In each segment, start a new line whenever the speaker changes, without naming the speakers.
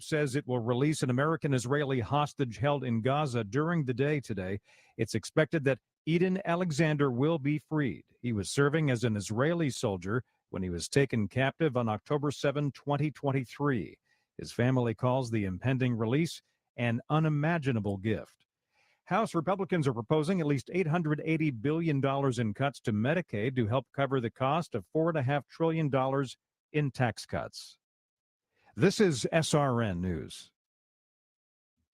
says it will release an American-Israeli hostage held in Gaza during the day today. It's expected that Eden Alexander will be freed. He was serving as an Israeli soldier when he was taken captive on October 7, 2023. His family calls the impending release an unimaginable gift. House Republicans are proposing at least $880 billion in cuts to Medicaid to help cover the cost of $4.5 trillion in tax cuts. This is SRN News.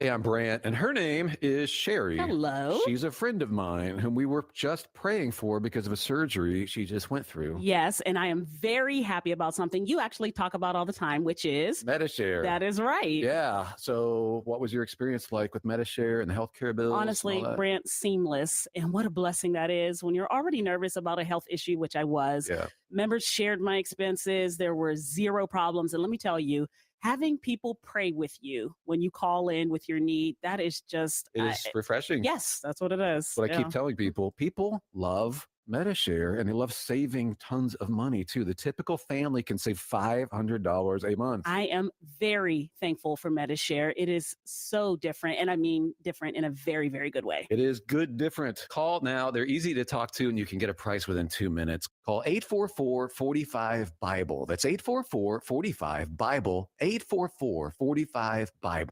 Hey, I'm Brant, and her name is Sherry.
Hello.
She's a friend of mine whom we were just praying for because of a surgery she just went through.
Yes, and I am very happy about something you actually talk about all the time, which is
MediShare.
That is right.
Yeah. So what was your experience like with MediShare and the healthcare bills?
Honestly, Brant, seamless. And what a blessing that is when you're already nervous about a health issue, which I was.
Yeah.
Members shared my expenses. There were zero problems. And let me tell you, having people pray with you when you call in with your need, that is just...
It is refreshing.
Yes, that's what it is.
But I keep telling people love MediShare, and they love saving tons of money, too. The typical family can save $500 a month.
I am very thankful for MediShare. It is so different, and I mean different in a very, very good way.
It is good different. Call now. They're easy to talk to, and you can get a price within 2 minutes. Call 844-45-BIBLE. That's 844-45-BIBLE, 844-45-BIBLE.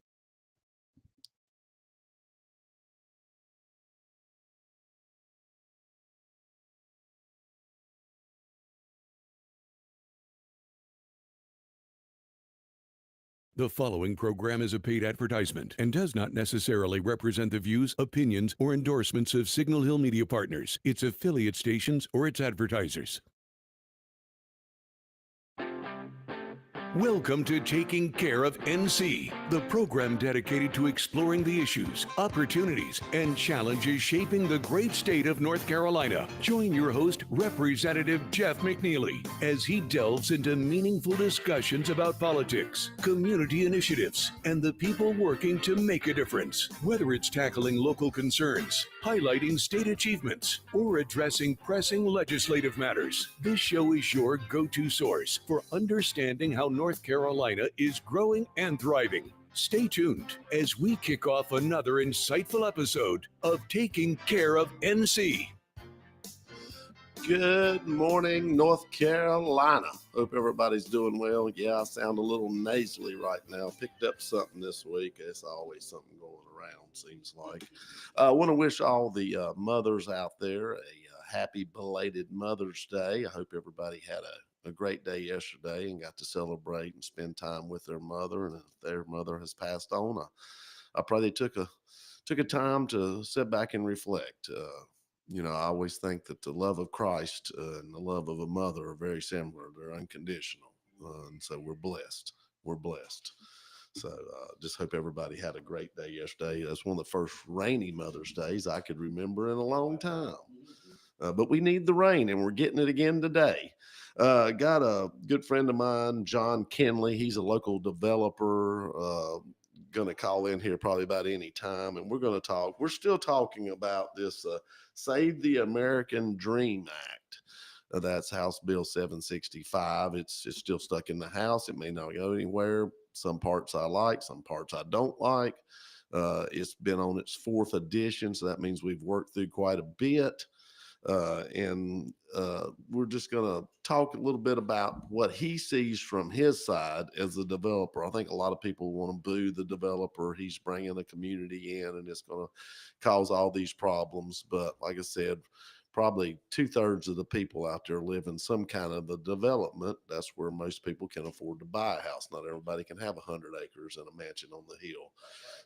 The following program is a paid advertisement and does not necessarily represent the views, opinions, or endorsements of Signal Hill Media Partners, its affiliate stations, or its advertisers. Welcome to Taking Care of NC, the program dedicated to exploring the issues, opportunities, and challenges shaping the great state of North Carolina. Join your host, Representative Jeff McNeely, as he delves into meaningful discussions about politics, community initiatives, and the people working to make a difference. Whether it's tackling local concerns, highlighting state achievements, or addressing pressing legislative matters, this show is your go-to source for understanding how North Carolina is growing and thriving. Stay tuned as we kick off another insightful episode of Taking Care of NC.
Good morning, North Carolina. Hope everybody's doing well. Yeah, I sound a little nasally right now. Picked up something this week. There's always something going around, seems like. I want to wish all the mothers out there a happy belated Mother's Day. I hope everybody had a great day yesterday and got to celebrate and spend time with their mother. And if their mother has passed on, I probably took a time to sit back and reflect. I always think that the love of Christ and the love of a mother are very similar. They're unconditional. And so we're blessed. We're blessed. So just hope everybody had a great day yesterday. That's one of the first rainy Mother's Days I could remember in a long time. But we need the rain, and we're getting it again today. Got a good friend of mine, John McNeely. He's a local developer. Going to call in here probably about any time, and we're going to talk. We're still talking about this Save the American Dream Act. That's House Bill 765. It's still stuck in the House. It may not go anywhere. Some parts I like, some parts I don't like. It's been on its fourth edition, so that means we've worked through quite a bit. And we're just going to talk a little bit about what he sees from his side as a developer. I think a lot of people want to boo the developer. He's bringing the community in, and it's going to cause all these problems. But like I said, probably 2/3 of the people out there live in some kind of a development. That's where most people can afford to buy a house. Not everybody can have 100 acres and a mansion on the hill.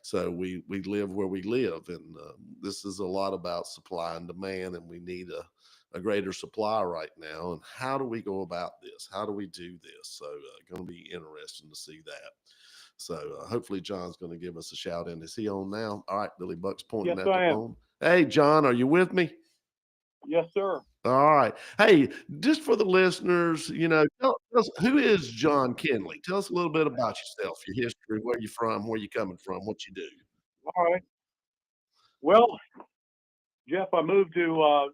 So we live where we live, and this is a lot about supply and demand, and we need a greater supply right now. And how do we go about this? How do we do this? So going to be interesting to see that. So hopefully John's going to give us a shout in. Is he on now? All right, Billy Buck's pointing at the phone. Hey, John, are you with me?
Yes, sir.
All right. Hey, just for the listeners, tell us, who is John McNeely? Tell us a little bit about yourself, your history, where you're from, where you're coming from, what you do.
All right. Well, Jeff, I moved to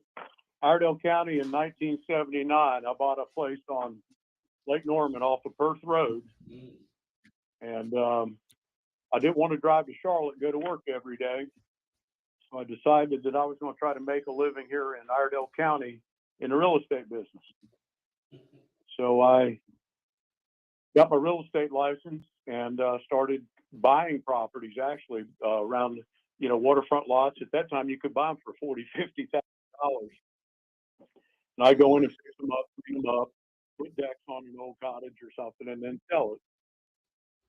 Iredell County in 1979. I bought a place on Lake Norman off of Perth Road. And I didn't want to drive to Charlotte and go to work every day. So I decided that I was going to try to make a living here in Iredell County in the real estate business. So I got my real estate license and started buying properties actually around, waterfront lots. At that time, you could buy them for $40,000-$50,000. And I go in and fix them up, clean them up, put decks on an old cottage or something, and then sell it.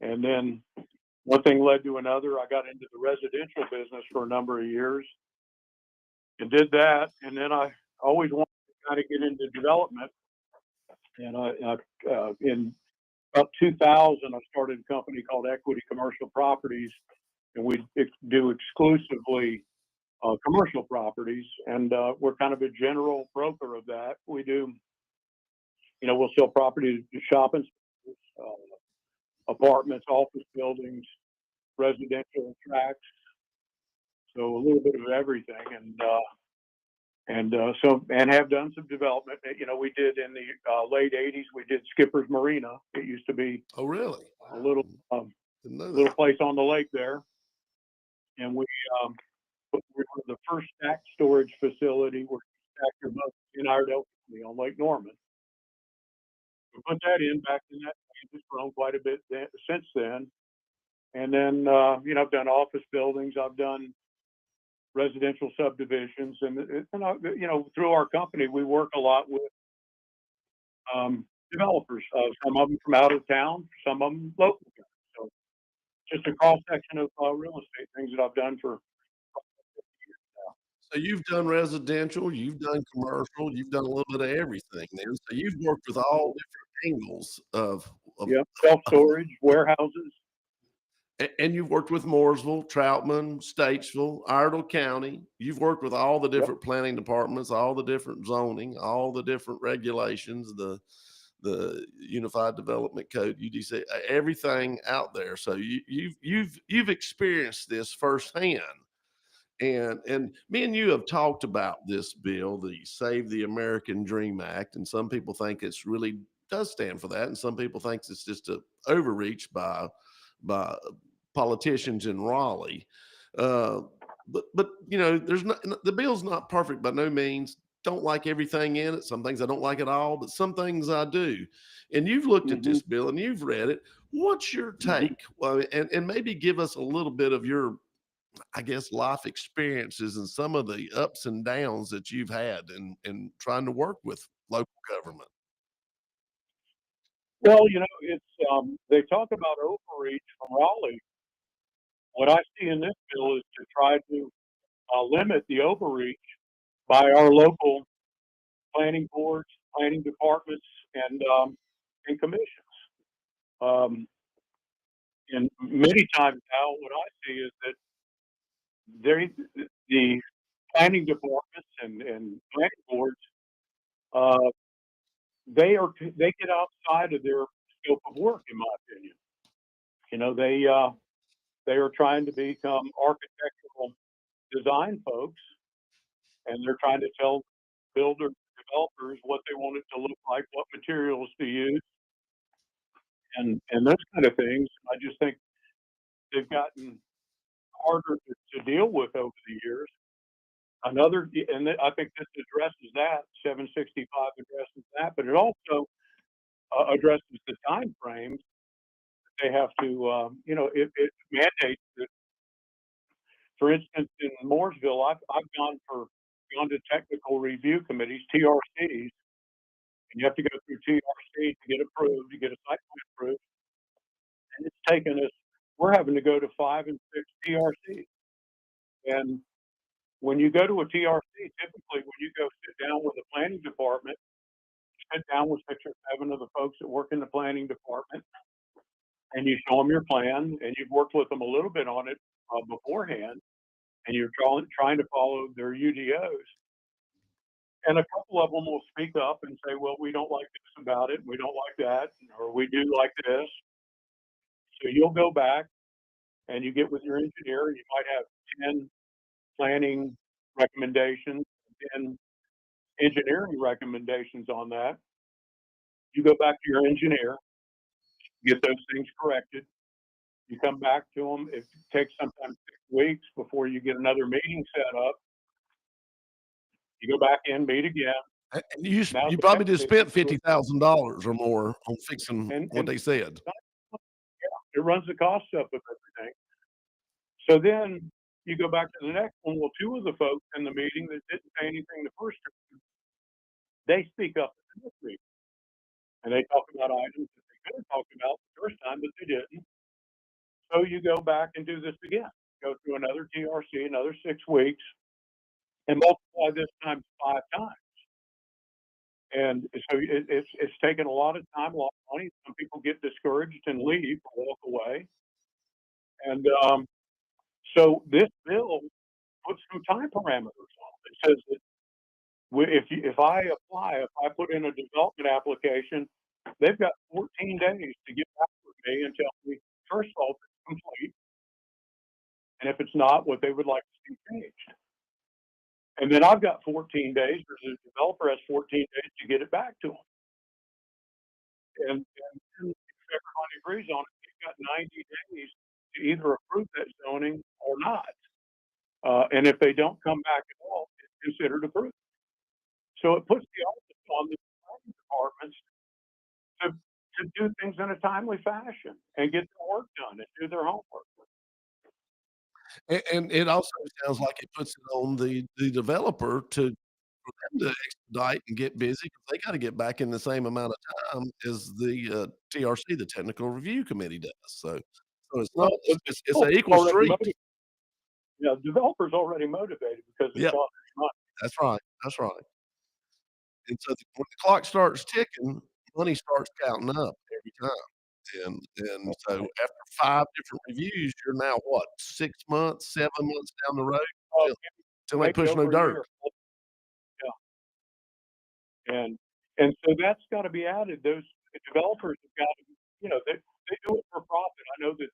And then one thing led to another. I got into the residential business for a number of years and did that. And then I always wanted to kind of get into development. And in about 2000, I started a company called Equity Commercial Properties, and we do exclusively commercial properties. And we're kind of a general broker of that. We do, we'll sell property to shopping centers, apartments, office buildings, residential tracts. So a little bit of everything. And have done some development. We did in the late '80s. We did Skipper's Marina. It used to be
Oh, really?
a little
Didn't know
little
that.
place on the lake there, and we were the first stacked storage facility where you stack your boats in Iredell County on Lake Norman. We put that in back in that. It's grown quite a bit since then. And then I've done office buildings. I've done residential subdivisions, and through our company, we work a lot with developers. Some of them from out of town, some of them local. So just a cross section of real estate things that I've done for.
So you've done residential, you've done commercial, you've done a little bit of everything then. So you've worked with all different angles of
Yep, self storage, warehouses.
and you've worked with Mooresville, Troutman, Statesville, Iredell County. You've worked with all the different planning departments, all the different zoning, all the different regulations, the Unified Development Code, UDC, everything out there. So you've experienced this firsthand. And me and you have talked about this bill, the Save the American Dream Act, and some people think it's really does stand for that, and some people think it's just a overreach by politicians in Raleigh. But there's not the bill's not perfect by no means. Don't like everything in it. Some things I don't like at all, but some things I do. And you've looked at this bill and you've read it. What's your take? Well, and maybe give us a little bit of your, I guess, life experiences and some of the ups and downs that you've had in trying to work with local government.
Well, it's they talk about overreach from Raleigh. What I see in this bill is to try to limit the overreach by our local planning boards, planning departments, and commissions. And many times now, what I see is that the planning departments and planning boards, they get outside of their scope of work, in my opinion. They are trying to become architectural design folks, and they're trying to tell builders, developers what they want it to look like, what materials to use, and those kind of things. I just think they've gotten harder to deal with over the years. I think this addresses that. 765 addresses that, but it also addresses the time frames that they have to. It mandates that. For instance, in Mooresville, I've gone to technical review committees, TRCs, and you have to go through TRC to get approved, to get a site plan approved. And it's taken us. We're having to go to 5 and 6 TRCs. And when you go to a TRC, typically when you go sit down with the planning department, you sit down with 6 or 7 of the folks that work in the planning department, and you show them your plan, and you've worked with them a little bit on it beforehand, and you're trying to follow their UDOs. And a couple of them will speak up and say, well, we don't like this about it, we don't like that, or we do like this. So you'll go back and you get with your engineer, and you might have 10 planning recommendations, 10 engineering recommendations on that. You go back to your engineer, get those things corrected, You come back to them. It takes sometimes 6 weeks before you get another meeting set up. You go back in, meet again.
And you
Now
you
the
probably
next
just
meeting,
spent $50,000 or more on fixing what
and
they said.
it runs the cost up of everything. So then you go back to the next one. Well, two of the folks in the meeting that didn't say anything the first time, they speak up in the next meeting. And they talk about items that they could have talked about the first time, but they didn't. So you go back and do this again. Go through another TRC, another 6 weeks, and multiply this times 5 times. And so it's taken a lot of time, a lot of money. Some people get discouraged and leave or walk away. And so this bill puts some time parameters on it. It says that if I apply, if I put in a development application, they've got 14 days to get back with me and tell me, first of all, if it's complete, and if it's not, what they would like to see changed. And then I've got 14 days, or the developer has 14 days to get it back to them. And then if everybody agrees on it, you've got 90 days to either approve that zoning or not. And if they don't come back at all, it's considered approved. So it puts the onus on the planning departments to do things in a timely fashion and get their work done and do their homework.
And it also sounds like it puts it on the developer for them to expedite and get busy because they gotta get back in the same amount of time as the, TRC, the Technical Review Committee does. So it's not
Well, the
it's an
developer's
equal
already
street.
motivated. Yeah, the developer's already motivated because it's
Yep,
on their money.
that's right, that's right. And so when the clock starts ticking, money starts counting up every time. And so after 5 different reviews, you're now what, 6 months, 7 months down the road
Uh,
till they
maybe
push no
over a
dirt.
year. Yeah, and so that's got to be added. Those developers have got to, they do it for profit. I know that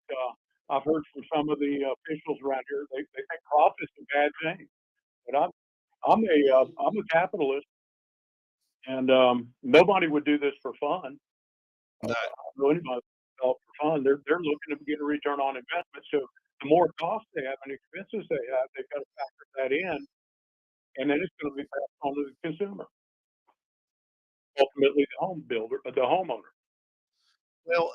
I've heard from some of the officials around here. They think profit's a bad thing, but I'm a capitalist, and nobody would do this for fun.
No.
I don't know anybody would develop for fun. They're looking to get a return on investment. So the more costs they have and expenses they have, they've got to factor that in, and then it's going to be passed on to the consumer, ultimately the home builder, the homeowner.
Well,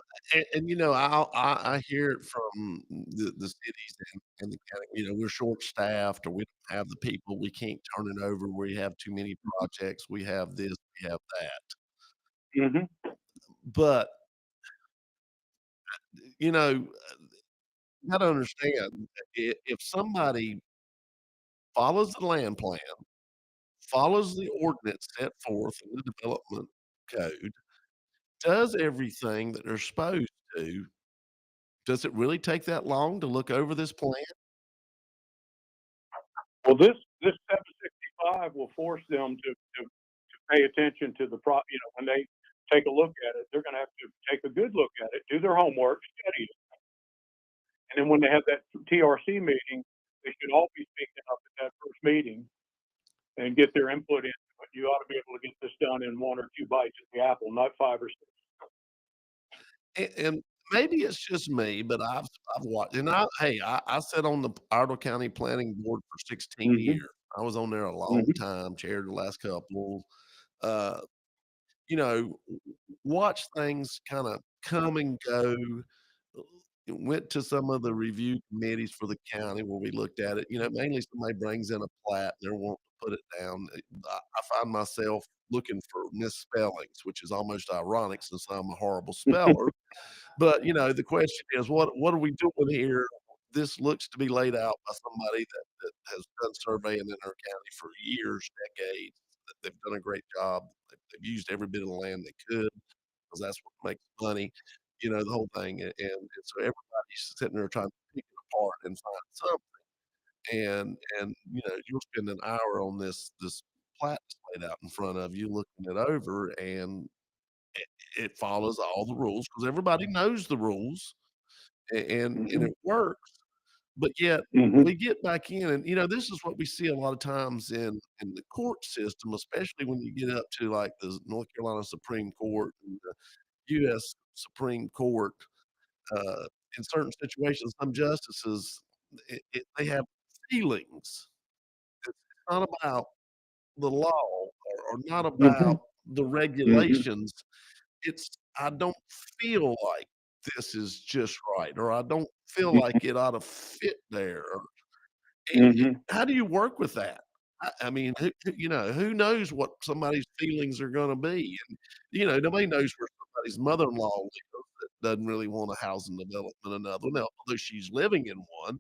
I hear it from the cities and the county, we're short-staffed or we don't have the people, we can't turn it over, we have too many projects, we have this, we have that.
Hmm.
But, you know, you gotta understand, if somebody follows the land plan, follows the ordinance set forth in the development code, does everything that they're supposed to, does it really take that long to look over this plan?
Well, this 765 will force them to pay attention to when they take a look at it, they're going to have to take a good look at it, do their homework, study it, and then when they have that TRC meeting, they should all be speaking up at that first meeting and get their input in. But you ought to be able to get this done in 1 or 2 bites at the apple, not 5 or 6.
And maybe it's just me, but I've watched, and I sat on the Idle County Planning Board for 16
Hmm.
years. I was on there a long
Hmm.
time, chaired the last couple. Uh, watch things kind of come and go. Went to some of the review committees for the county where we looked at it. Mainly somebody brings in a plat, they're wanting to put it down. I find myself looking for misspellings, which is almost ironic since I'm a horrible speller. But, the question is, what are we doing here? This looks to be laid out by somebody that has done surveying in our county for years, decades. That they've done a great job. They've used every bit of the land they could because that's what makes money, the whole thing. And so everybody's sitting there trying to pick it apart and find something. And you'll spend an hour on this plat that's laid out in front of you, looking it over, and it follows all the rules because everybody knows the rules and
Hmm.
it works. But yet
Hmm.
we get back in and this is what we see a lot of times in the court system, especially when you get up to like the North Carolina Supreme Court and the US Supreme Court. in certain situations, some justices, they have feelings. It's not about the law or not
Mhm.
about the
Mhm.
regulations. It's, I don't feel like this is just right, or I don't feel like it ought to fit there.
Mhm.
How do you work with that? I mean, who knows what somebody's feelings are gonna be? And, nobody knows where somebody's mother-in-law lives that doesn't really want a housing development another one. Now, although she's living in one,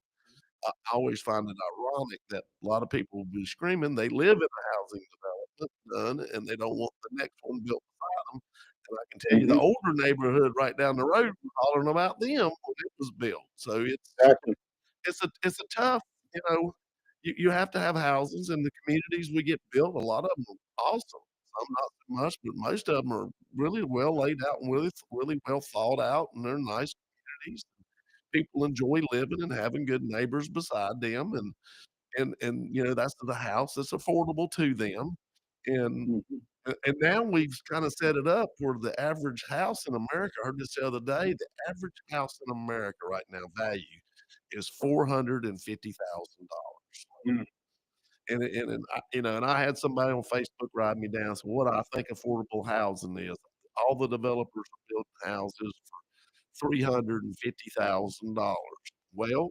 I always find it ironic that a lot of people will be screaming they live in a housing development done, and they don't want the next one built beside them. And I can tell you the
Mhm.
older neighborhood right down the road was hollering about them when it was built. So
Exactly.
it's a tough, you know, you have to have houses in the communities we get built. A lot of them are awesome. Some not so much, but most of them are really well laid out and really well thought out, and they're nice communities. People enjoy living and having good neighbors beside them, and that's the house that's affordable to them. And
Mhm.
and now we've kinda set it up where the average house in America, I heard this the other day, the average house in America right now value is $450,000.
Mhm.
And I had somebody on Facebook write me down, so what I think affordable housing is. All the developers are building houses for $350,000. Well,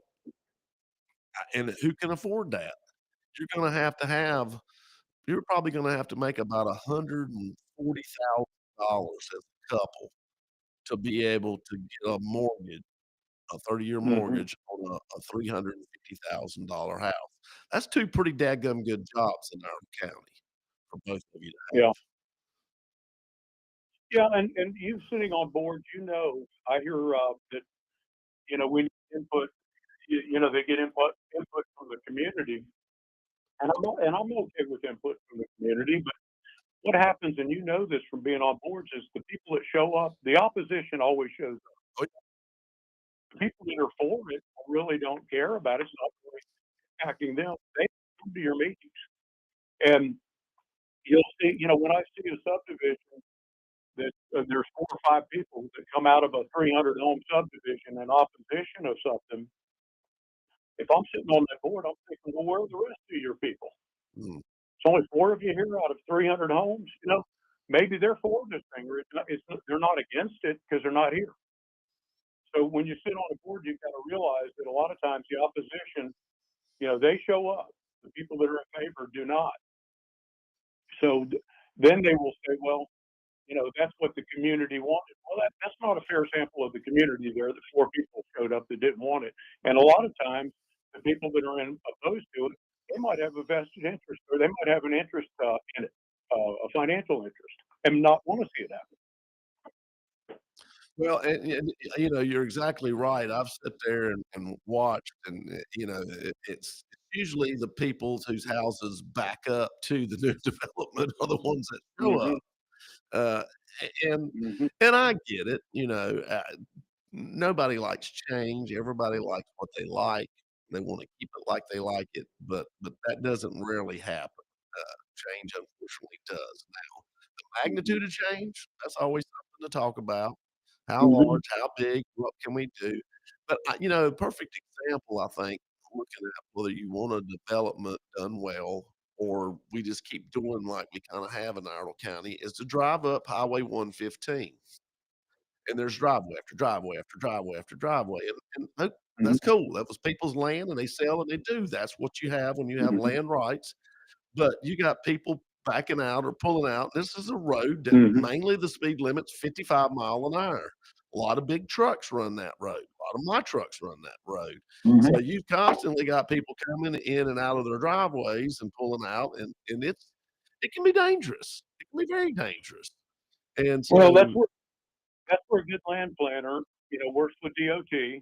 and who can afford that? You're gonna have to have you're probably gonna have to make about $140,000 as a couple to be able to get a mortgage, a 30-year
Mhm.
mortgage on a $350,000 house. That's 2 pretty dadgum good jobs in our county for both of you to
Yeah.
have.
Yeah, and you sitting on boards, I hear, that, we need input, they get input from the community, and I'm okay with input from the community, but what happens, and you know this from being on boards, is the people that show up, the opposition always shows up.
Oh,
The people that are for it really don't care about it. It's not really impacting them. They come to your meetings, and you'll see, when I see a subdivision that there's 4 or 5 people that come out of a 300 home subdivision in opposition of something. If I'm sitting on that board, I'm thinking, well, where are the rest of your people?
mm,
It's only 4 of you here out of 300 homes. Maybe they're for this thing, or they're not against it because they're not here. So when you sit on a board, you've got to realize that a lot of times the opposition, they show up. The people that are in favor do not. So then they will say, well, that's what the community wanted. Well, that's not a fair sample of the community there. The 4 people showed up that didn't want it. And a lot of times, the people that are opposed to it, they might have a vested interest, or they might have an interest in it, a financial interest, and not want to see it happen.
well, and you're exactly right. I've sat there and watched, and, it's usually the people whose houses back up to the new development are the ones that show
Hmm.
up. Uh, and
Hmm.
and I get it, nobody likes change. Everybody likes what they like. They wanna keep it like they like it, but that doesn't rarely happen. Change unfortunately does now. The magnitude of change, that's always something to talk about. How
Hmm.
large, how big, what can we do? But, a perfect example, I think, looking at whether you want a development done well or we just keep doing like we kinda have in Iredell County, is to drive up Highway 115, and there's driveway after driveway after driveway after driveway, and that's
Hmm.
cool. That was people's land, and they sell and they do. That's what you have when you have
Hmm.
land rights. But you got people backing out or pulling out. This is a road that
Hmm.
mainly the speed limit's 55 mile an hour. A lot of big trucks run that road. A lot of my trucks run that road. So
Hmm.
you've constantly got people coming in and out of their driveways and pulling out, and it can be dangerous. It can be very dangerous. And
Well,
so,
that's where a good land planner, works with DOT,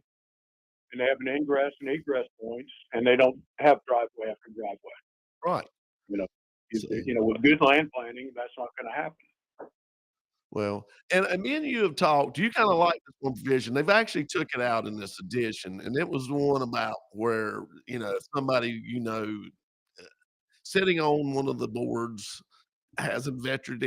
and they have an ingress and egress points, and they don't have driveway after driveway.
right.
You know,
So,
with good land planning, that's not going to happen.
well, and me and you have talked. You kind of like this one provision. They've actually took it out in this edition, and it was the one about where if somebody sitting on one of the boards has a vested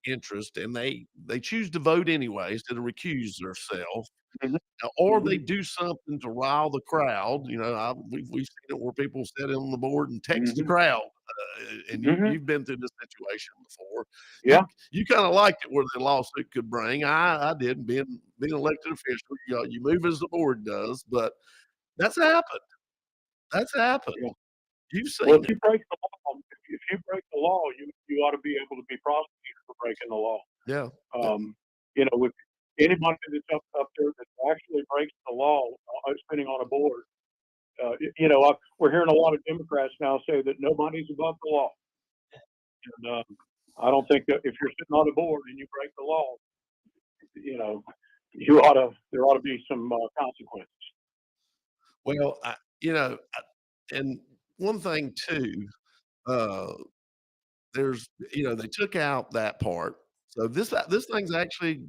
interest, and they choose to vote anyway instead of recuse themselves.
Mhm.
or
Mhm.
they do something to rile the crowd. We've seen it where people sit on the board and text the
Mhm.
crowd, and
Mhm.
you've been through this situation before. You
Yeah.
you kind of liked it where the lawsuit could bring. I didn't being elected official. You move as the board does, but that's happened. That's happened.
Yeah.
You've
Well,
seen
if
it.
you break the law, if you break the law, you ought to be able to be prosecuted for breaking the law.
Yeah. Yeah.
With anybody that's up there that actually breaks the law, spinning on a board, we're hearing a lot of Democrats now say that nobody's above the law. And I don't think that if you're sitting on a board and you break the law, you know, there ought to be some consequences.
Well, and one thing too, uh, they took out that part. So this thing's actually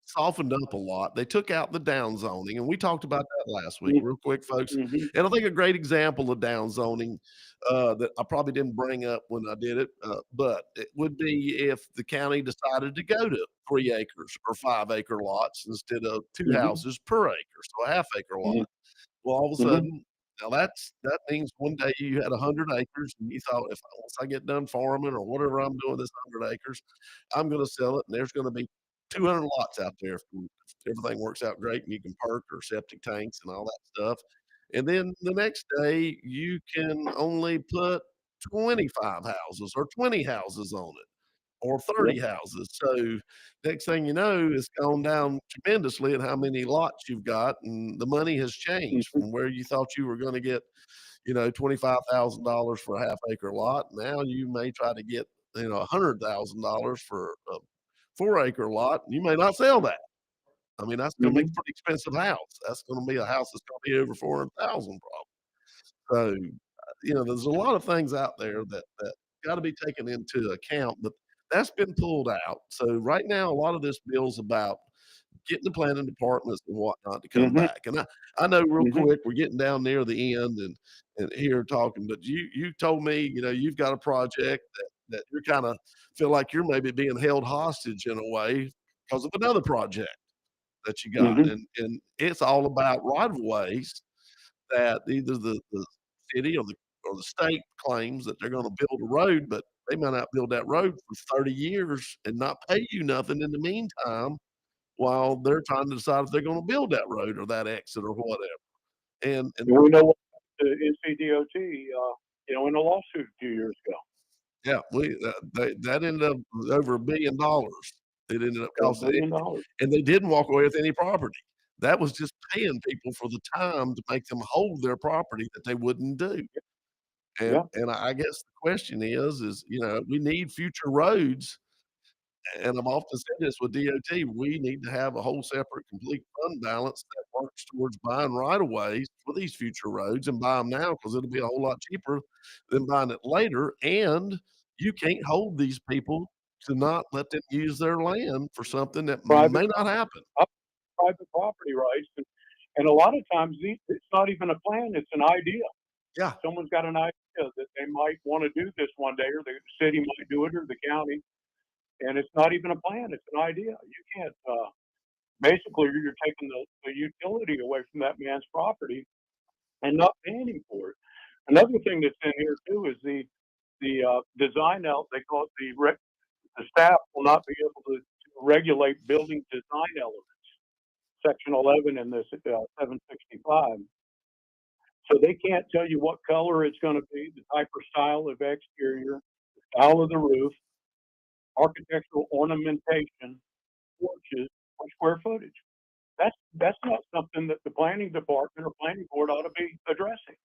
softened up a lot. They took out the down zoning, and we talked about that last week, real quick, folks.
Mm-hmm.
And I think a great example of down zoning that I probably didn't bring up when I did it, but it would be if the county decided to go to 3 acres or 5 acre lots instead of two
Mm-hmm.
houses per acre, so a half-acre lot. Well, all of a
Mm-hmm.
sudden, now that means one day you had 100 acres and you thought, if once I get done farming or whatever I'm doing this 100 acres, I'm gonna sell it, and there's gonna be 200 lots out there if everything works out great and you can perk or septic tanks and all that stuff. And then the next day, you can only put 25 houses or 20 houses on it or
Yep.
30 houses. So next thing you know, it's gone down tremendously in how many lots you've got, and the money has changed
Mm-hmm.
from where you thought you were going to get, $25,000 for a half acre lot. Now you may try to get, $100,000 for a 4 acre lot. And you may not sell that. I mean, that's going to be
Mm-hmm.
a pretty expensive house. That's going to be a house that's going to be over 400,000 probably. So there's a lot of things out there that got to be taken into account, but that's been pulled out. So right now, a lot of this bill's about getting the planning departments and whatnot to come
Mm-hmm.
back. And I know real
Mm-hmm.
quick, we're getting down near the end and here talking, but you told me, you've got a project that you're kind of feel like you're maybe being held hostage in a way because of another project that you got.
Mm-hmm.
And it's all about right of ways that either the city or the state claims that they're gonna build a road, but they might not build that road for 30 years and not pay you nothing in the meantime while they're trying to decide if they're gonna build that road or that exit or whatever. And
And we know what the NCDOT, in a lawsuit a few years ago.
yeah, that ended up over $1 billion. It ended up
$1
costing
billion dollars.
and they didn't walk away with any property. That was just paying people for the time to make them hold their property that they wouldn't do. And
Yeah.
and I guess the question is, we need future roads, and I've often said this with DOT, we need to have a whole separate complete fund balance that works towards buying right of ways for these future roads and buy them now because 'cause it'll be a whole lot cheaper than buying it later, and you can't hold these people to not let them use their land for something that
Private
may not happen.
private property rights, and a lot of times it's not even a plan; it's an idea.
Yeah.
Someone's got an idea that they might want to do this one day, or the city might do it, or the county, and it's not even a plan; it's an idea. You can't. Basically, you're taking the utility away from that man's property and not paying him for it. Another thing that's in here too is the design out. They call it the staff will not be able to regulate building design elements. Section 11 in this 765. So they can't tell you what color it's going to be, the type or style of exterior, the style of the roof, architectural ornamentation, porches, or square footage. That's not something that the planning department or planning board ought to be addressing.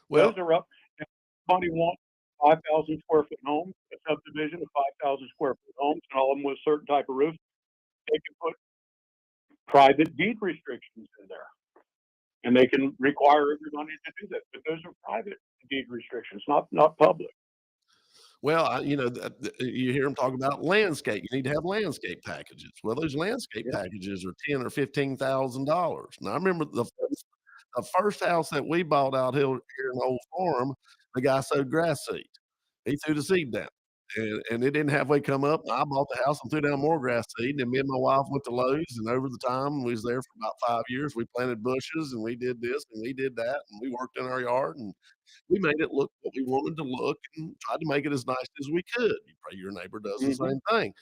Well,
Those are up. If somebody wants 5,000 square foot homes, a subdivision of 5,000 square foot homes, and all of them with a certain type of roof, they can put private deed restrictions in there. And they can require everybody to do that. But those are private deed restrictions, not public.
well, you hear them talk about landscape. You need to have landscape packages. Well, those landscape
Yeah.
packages are $10,000 or $15,000. Now, I remember the first house that we bought out here in Old Farm, the guy sowed grass seed. He threw the seed down. and it didn't halfway come up. I bought the house and threw down more grass seed, and me and my wife went to Lowe's, and over the time, we was there for about 5 years. We planted bushes, and we did this, and we did that, and we worked in our yard, and we made it look what we wanted to look and tried to make it as nice as we could. You pray your neighbor does the
Mhm.
same thing.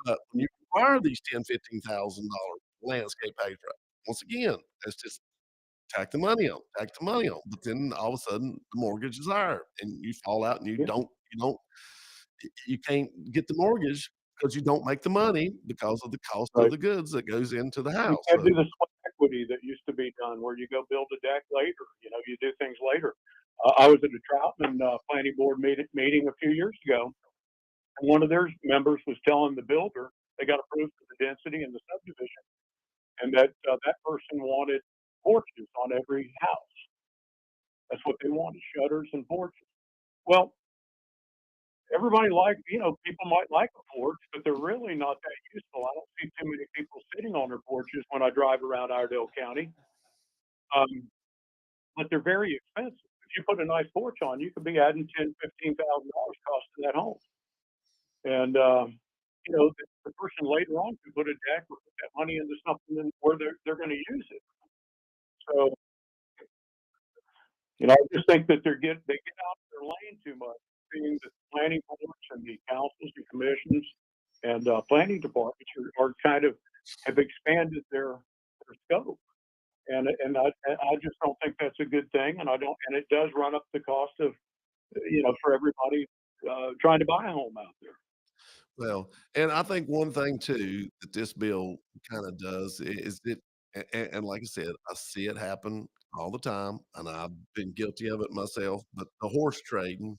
But when you require these $10,000, $15,000 landscape page, once again, it's just tack the money on. But then all of a sudden, the mortgage is higher, and you fall out, and
Yeah.
you can't get the mortgage because you don't make the money because of the cost of
Right.
the goods that goes into the
You
house.
can't
So
do the sweat equity that used to be done where you go build a deck later. You do things later. I was at a Troutman planning board meeting a few years ago, and one of their members was telling the builder they got approved for the density in the subdivision, and that person wanted porches on every house. That's what they wanted, shutters and porches. Well, everybody people might like a porch, but they're really not that useful. I don't see too many people sitting on their porches when I drive around Iredell County. Um, but they're very expensive. If you put a nice porch on, you could be adding $10,000, $15,000 cost to that home. And the person later on could put a deck or put that money into something where they're going to use it. So I just think that they get out of their lane too much, seeing the planning boards and the councils and commissions and planning departments are kind of have expanded their scope. And I just don't think that's a good thing, and it does run up the cost of for everybody trying to buy a home out there.
well, and I think one thing too that this bill kinda does is it and like I said, I see it happen all the time, and I've been guilty of it myself, but the horse trading,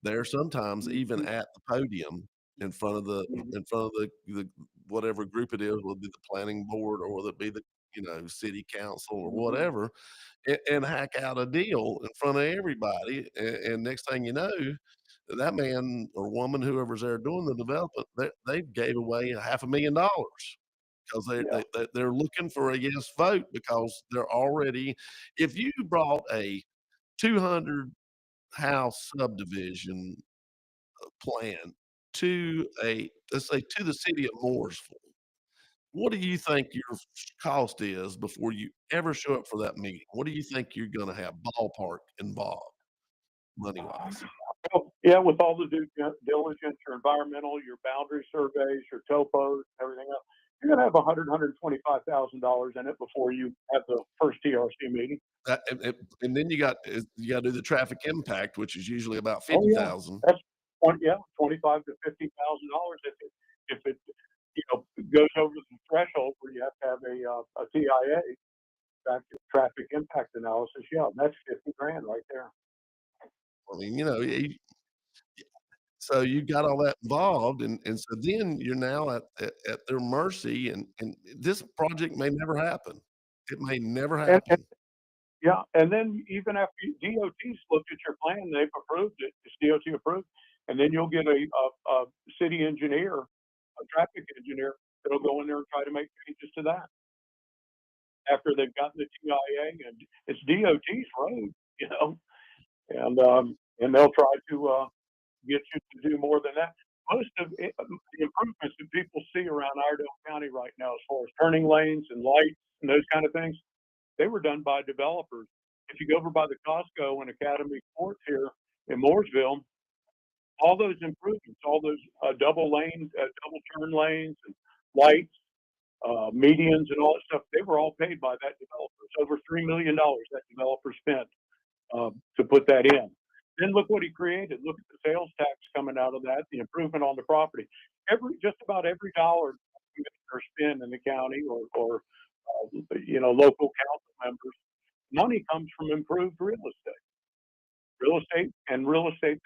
they're sometimes even
Mhm,
at the podium in front of
mhm,
the whatever group it is, whether it be the planning board or whether it be the, city council or
mhm.
whatever, and hack out a deal in front of everybody, and next thing you know, that man or woman, whoever's there doing the development, they gave away $500,000 because
Yeah,
they're looking for a yes vote because they're already if you brought a 200 house subdivision plan to let's say, to the city of Mooresville, what do you think your cost is before you ever show up for that meeting? What do you think you're gonna have ballpark involved money-wise?
well, yeah, with all the due diligence, your environmental, your boundary surveys, your topos, everything else, you're gonna have $125,000 in it before you have the first TRC meeting.
That and then you gotta do the traffic impact, which is usually about
Oh yeah,
50,000.
that's 25 to $50,000 if it goes over the threshold where you have to have a TIA, traffic impact analysis. Yeah, that's 50 grand right there.
I mean, so you got all that involved, and so then you're now at their mercy, and this project may never happen. It may never
And
happen.
yeah, and then even after DOT's looked at your plan, they've approved it. It's DOT approved, and then you'll get a city engineer, a traffic engineer that'll go in there and try to make changes to that after they've gotten the TIA, and it's DOT's road, you know, and they'll try to get you to do more than that. Most of the improvements that people see around Iredell County right now, as far as turning lanes and lights and those kind of things, they were done by developers. If you go over by the Costco and Academy Sports here in Mooresville, all those improvements, all those double turn lanes and lights, medians and all that stuff, they were all paid by that developer. It's over $3 million that developer spent to put that in. Then look what he created. Look at the sales tax coming out of that, the improvement on the property. Just about every dollar commissioners spend in the county or local council members, money comes from improved real estate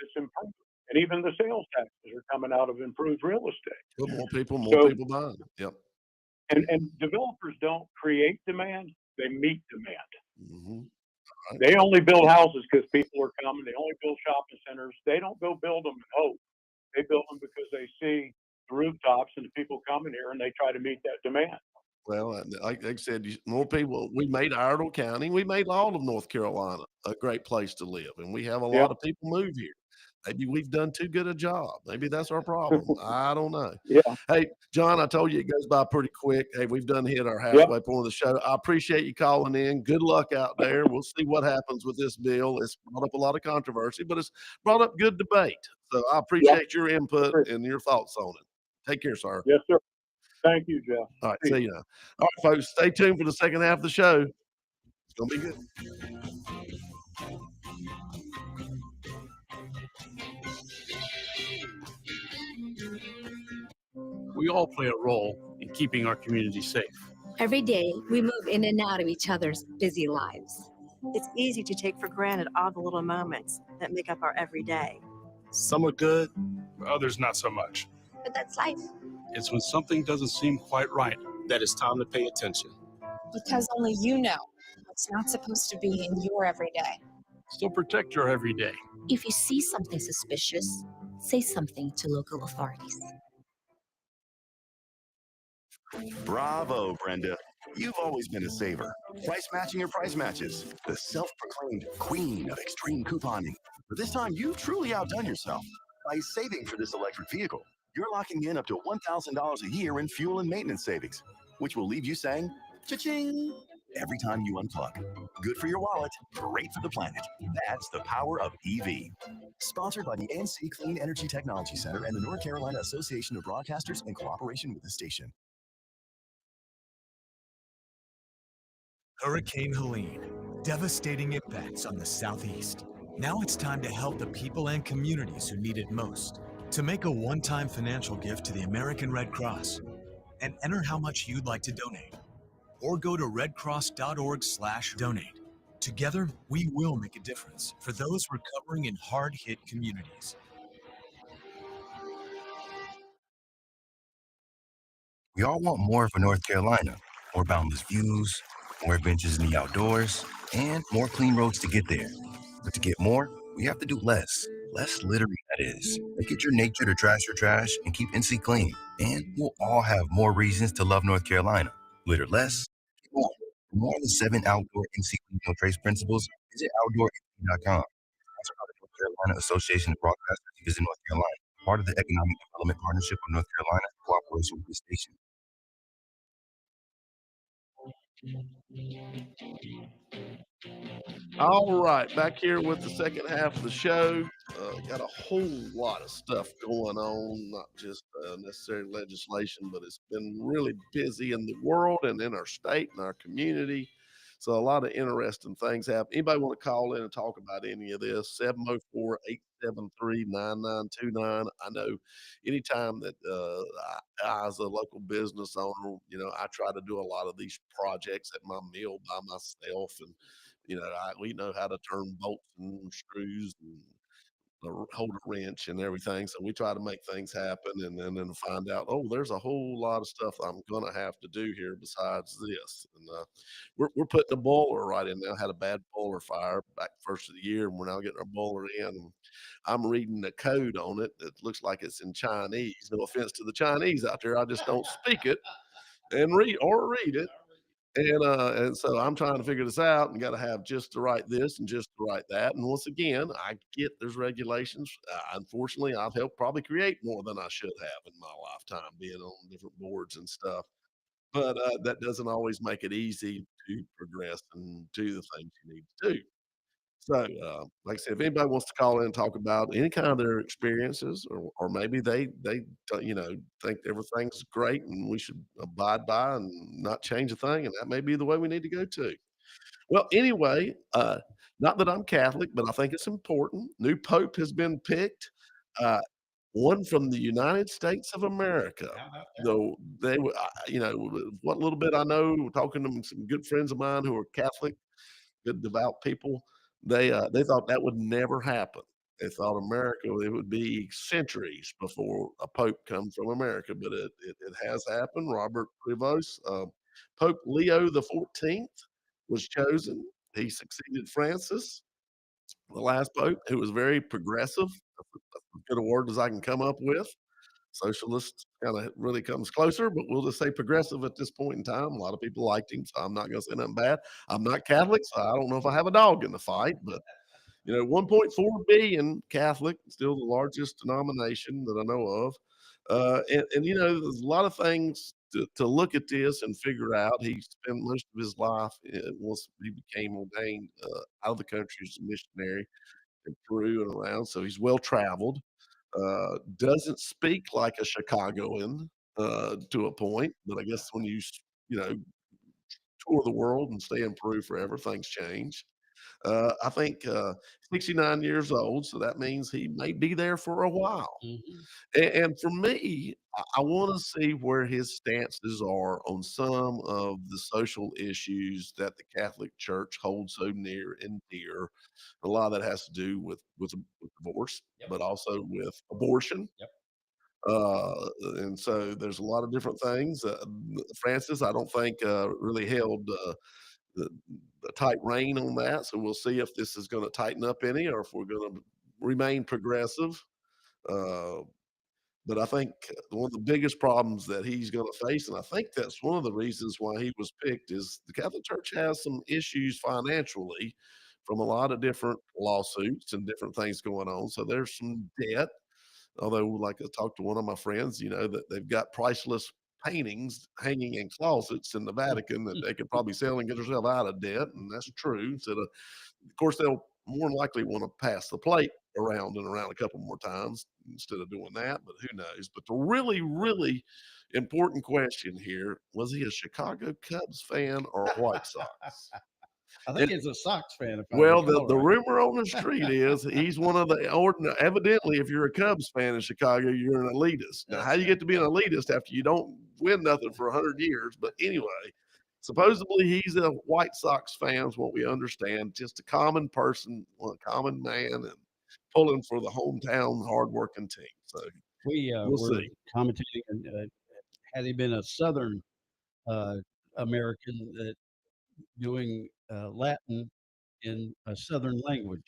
that's improved. And even the sales taxes are coming out of improved real estate.
Well, more
So,
people buying. Yep.
and developers don't create demand, they meet demand.
Mhm. Right.
They only build houses because people are coming. They only build shopping centers. They don't go build them and hope. They build them because they see the rooftops and the people coming here, and they try to meet that demand.
Well, like I said, more people. We made Iredell County. We made all of North Carolina a great place to live, and we have a
Yeah,
lot of people move here. Maybe we've done too good a job. Maybe that's our problem. I don't know.
Yeah.
Hey, John, I told you it goes by pretty quick. Hey, we've done hit our
Yep.
halfway point of the show. I appreciate you calling in. Good luck out there. We'll see what happens with this bill. It's brought up a lot of controversy, but it's brought up good debate. So I appreciate your input and your thoughts on it. Take care, sir.
Yes, sir. Thank you, Jeff.
All right, see you now. All right, folks, stay tuned for the second half of the show. It's gonna be good.
We all play a role in keeping our community safe.
Every day, we move in and out of each other's busy lives.
It's easy to take for granted all the little moments that make up our everyday.
Some are good,
Others not so much.
But that's life.
It's when something doesn't seem quite right.
that it's time to pay attention.
Because only you know what's not supposed to be in your everyday.
So protect your everyday.
If you see something suspicious, say something to local authorities.
Bravo, Brenda. You've always been a saver. Price matching your price matches. The self-proclaimed queen of extreme couponing. But this time, you've truly outdone yourself. By saving for this electric vehicle, you're locking in up to $1,000 a year in fuel and maintenance savings, which will leave you saying, cha-ching, every time you unplug. Good for your wallet, great for the planet. That's the power of EV. Sponsored by the NC Clean Energy Technology Center and the North Carolina Association of Broadcasters in cooperation with the station.
Hurricane Helene, devastating impacts on the southeast. Now it's time to help the people and communities who need it most. To make a one-time financial gift to the American Red Cross and enter how much you'd like to donate. Or go to redcross.org/donate. Together, we will make a difference for those recovering in hard-hit communities.
We all want more for North Carolina. More boundless views, more adventures in the outdoors, and more clean roads to get there. But to get more, we have to do less. Less littering, that is. Make it your nature to trash your trash and keep NC clean. And we'll all have more reasons to love North Carolina. Litter less, keep more. For more of the 7 outdoor NC Clean No Trace principles, visit outdoornc.com. Sponsored by the North Carolina Association of Broadcasters and Visit North Carolina, part of the Economic Development Partnership of North Carolina in cooperation with the station.
All right, back here with the second half of the show. Got a whole lot of stuff going on, not just necessary legislation, but it's been really busy in the world and in our state and our community. So a lot of interesting things happen. Anybody want to call in and talk about any of this? 704-873-9929. I know anytime that I, as a local business owner, I try to do a lot of these projects at my mill by myself. And we know how to turn bolts and screws and hold a wrench and everything. So we try to make things happen, and then find out, oh, there's a whole lot of stuff I'm gonna have to do here besides this. And we're putting a boiler right in now. Had a bad boiler fire back first of the year, and we're now getting our boiler in. And I'm reading the code on it. It looks like it's in Chinese. No offense to the Chinese out there. I just don't speak it and read it. And so I'm trying to figure this out and got to have just the right this and just the right that. And once again, I get there's regulations. Unfortunately, I've helped probably create more than I should have in my lifetime being on different boards and stuff. But that doesn't always make it easy to progress and do the things you need to do. So, like I said, if anybody wants to call in and talk about any kind of their experiences, or maybe they think everything's great and we should abide by and not change a thing, and that may be the way we need to go too. Well, anyway, not that I'm Catholic, but I think it's important. New pope has been picked. Uh, one from the United States of America. Though they were, what little bit I know, talking to some good friends of mine who are Catholic, good devout people, they thought that would never happen. They thought America, it would be centuries before a pope comes from America, but it has happened. Robert Prevost, Pope Leo the 14th was chosen. He succeeded Francis, the last pope, who was very progressive. That's as good a word as I can come up with. Socialist kind of really comes closer, but we'll just say progressive at this point in time. A lot of people liked him, so I'm not going to say nothing bad. I'm not Catholic, so I don't know if I have a dog in the fight, but 1.4 billion Catholic, still the largest denomination that I know of. And there's a lot of things to look at this and figure out. He spent most of his life once he became ordained out of the country as a missionary in Peru and around. So he's well traveled. Doesn't speak like a Chicagoan to a point, but I guess when you know tour the world and stay in Peru forever, things change. I think 69 years old, so that means he may be there for a while. And for me, I want to see where his stances are on some of the social issues that the Catholic Church holds so near and dear. A lot of that has to do with divorce, but also with abortion. And so there's a lot of different things. Francis, I don't think really held the, the tight rein on that. So we'll see if this is going to tighten up any or if we're going to remain progressive. Uh, but I think one of the biggest problems that he's going to face, and I think that's one of the reasons why he was picked, is the Catholic Church has some issues financially from a lot of different lawsuits and different things going on. So there's some debt. Although, like I talked to one of my friends, that they've got priceless paintings hanging in closets in the Vatican that they could probably sell and get themselves out of debt, and that's true. Of course, they'll more than likely want to pass the plate around and around a couple more times instead of doing that, but who knows? But the really, really important question here, was he a Chicago Cubs fan or a White Sox?
I think he's a Sox fan. If I
Well,
recall
the
right.
rumor on the street is he's one of the ordinary. Evidently, if you're a Cubs fan in Chicago, you're an elitist. Now, how you get to be an elitist after you don't win nothing for 100 years? But anyway, supposedly he's a White Sox fan, is what we understand. Just a common person, a common man, and pulling for the hometown hardworking team. So
We
we'll
were
see.
commentating, and had he been a Southern uh, American doing Latin in a Southern language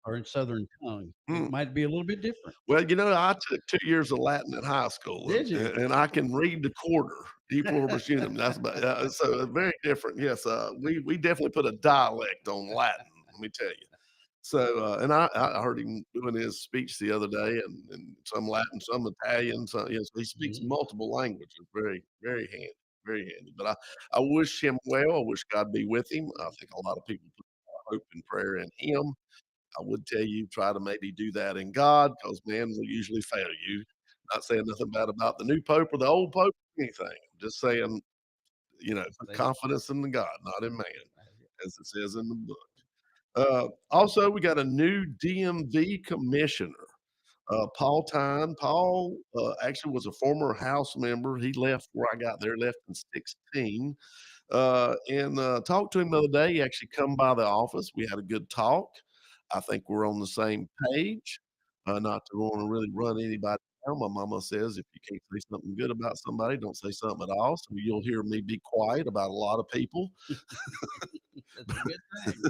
or in Southern tongue, it might be a little bit different.
Well, I took 2 years of Latin in high school,
Did you?
and I can read the quarter, E pluribus unum. That's about so very different. Yes, we definitely put a dialect on Latin. Let me tell you. So, and I heard him doing his speech the other day, and some Latin, some Italian. So yes, he speaks multiple languages. Very, very handy, very handy. But I wish him well. I wish God be with him. I think a lot of people put hope and prayer in him. I would tell you try to maybe do that in God, because man will usually fail you. Not saying nothing bad about the new pope or the old pope or anything. I'm just saying, put confidence in the God, not in man, as it says in the book. Also, we got a new DMV commissioner, Paul Tyne. Paul actually was a former House member. He left where I got there, left in 16. And talked to him the other day. He actually come by the office. We had a good talk. I think we're on the same page. Not to want to really run anybody down. My mama says if you can't say something good about somebody, don't say something at all. So you'll hear me be quiet about a lot of people.
That's a good thing.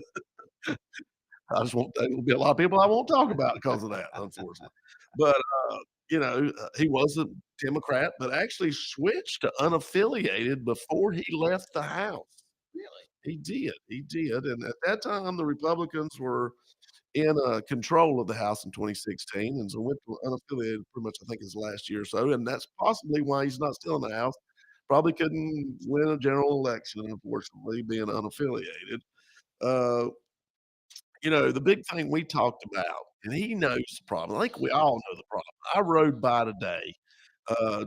I just won't. There'll be a lot of people I won't talk about because of that, unfortunately. But he was a Democrat, but actually switched to unaffiliated before he left the House.
Really?
He did. He did. And at that time, the Republicans were in control of the House in 2016, and so went to unaffiliated pretty much, I think, his last year or so. And that's possibly why he's not still in the House. Probably couldn't win a general election, unfortunately, being unaffiliated. Uh, the big thing we talked about, and he knows the problem. I think we all know the problem. I rode by today,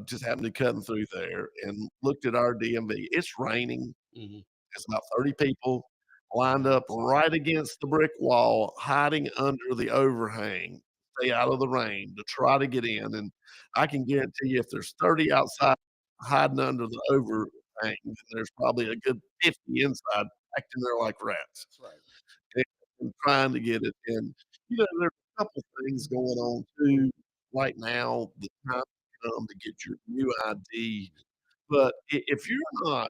just happened to be cutting through there and looked at our DMV. It's raining. It's about 30 people lined up right against the brick wall, hiding under the overhang, stay out of the rain to try to get in. And I can guarantee you, if there's 30 outside hiding under the overhang, then there's probably a good 50 inside acting there like rats.
That's right.
And trying to get it. And there's a couple things going on too right now. The time to come to get your new ID. But if you're not